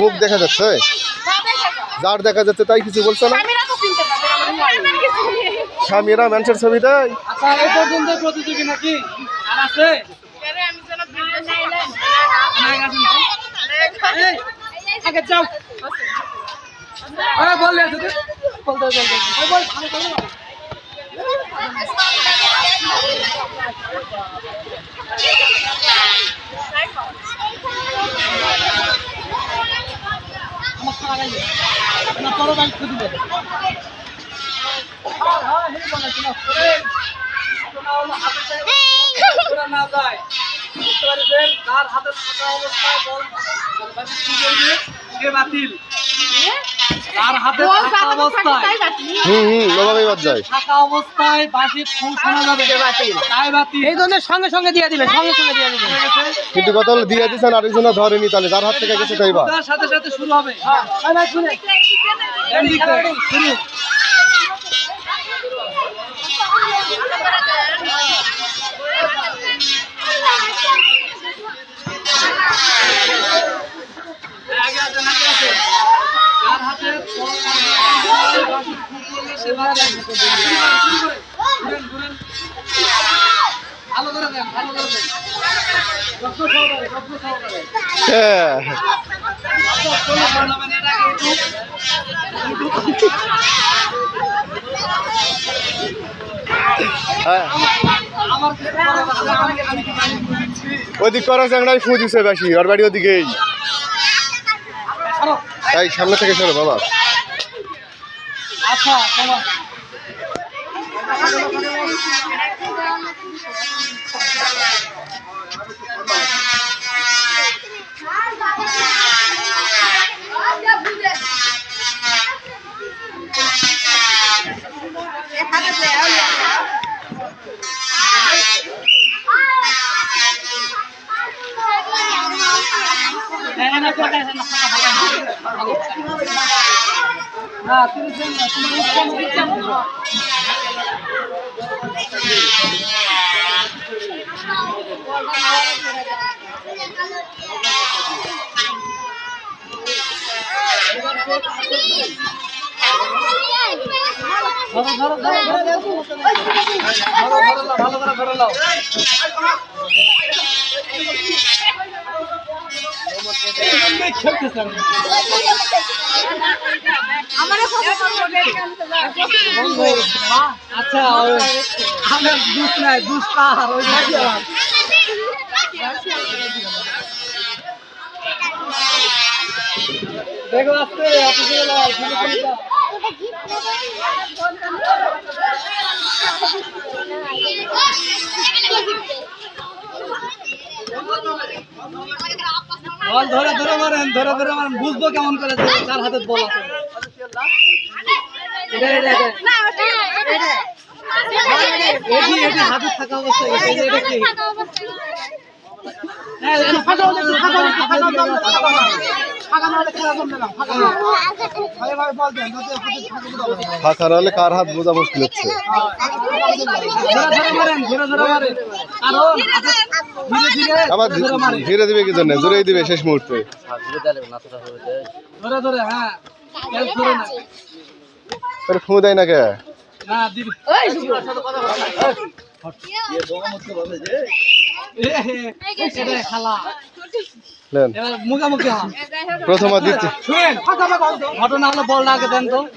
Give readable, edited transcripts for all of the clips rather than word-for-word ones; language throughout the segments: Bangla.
মুখ দেখা যাচ্ছে, যার দেখা যাচ্ছে তাই কিছু বলছো না। স্বামীরা মানুষের ছবি দেয়। প্রতিযোগী নাকি আর আছে আগে যাও বললে না যায় তার হাতে থাকা অবস্থায় বল বাতিল, তার হাতে থাকা অবস্থায় থাকা অবস্থায় বাঁশি ফুল শোনা যাবে তাই বাতিল। এই জন্য সঙ্গে সঙ্গে দিয়ে দিবে, সঙ্গে সঙ্গে দিয়ে দিবে। কিন্তু কথা হলো দিয়ে দিচ্ছেন আরেকজন ধরেনি, তাহলে যার হাত থেকে গেছে তাই বা তার সাথে সাথে শুরু হবে। শুরু ভালো করে দেন, ভালো করে দেন। ওদিক করা চাংড়াই ফু দিছে বেশি, ওর বাড়ি ওদিকেই। এই সামনে থেকে সরো বাবা। আচ্ছা ভালো করে ধরে নাও। আচ্ছা আমার দুধ নাই, দুধ পাহাড় ওই দেখো আসতে বল ধরে ধরে মারেন, ধরে ধরে মারেন, বুঝবো কেমন করে তার হাতে বল আছে। হাতে থাকা অবস্থা ফাঁকা নাহলে কার হাত বোঝা মুশকিল হচ্ছে। আবার ধীরে দিবে কি জন্য, জোরেই দিবে শেষ মুহূর্তে। ফু দেয় না কে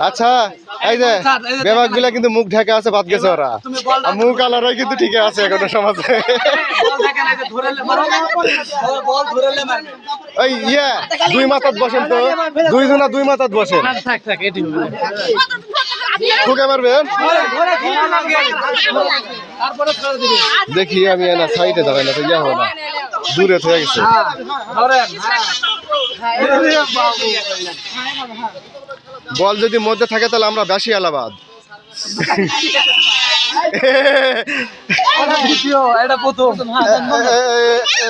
আচ্ছা এই যে বেবাক গুলা কিন্তু মুখ ঢাকা আছে, বাদ গেছে ওরা, মুখ আলারা কিন্তু ঠিক আছে এখনো সমাজে। ওই ইয়ে দুই মাথাত বসেন তো, দুইজনা দুই মাথাত বসেন, ঠুকে মারবেন। দেখি আমি না সাইডে দাঁড়াই না তো ইয়া হবে না, দূরে হয়ে গেছে। বল যদি মধ্যে থাকে তাহলে আমরা বেশি আলাবাদ।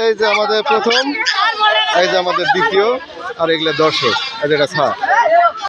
এই যে আমাদের প্রথম, এই যে আমাদের দ্বিতীয়, আর এগুলো দর্শক, এটা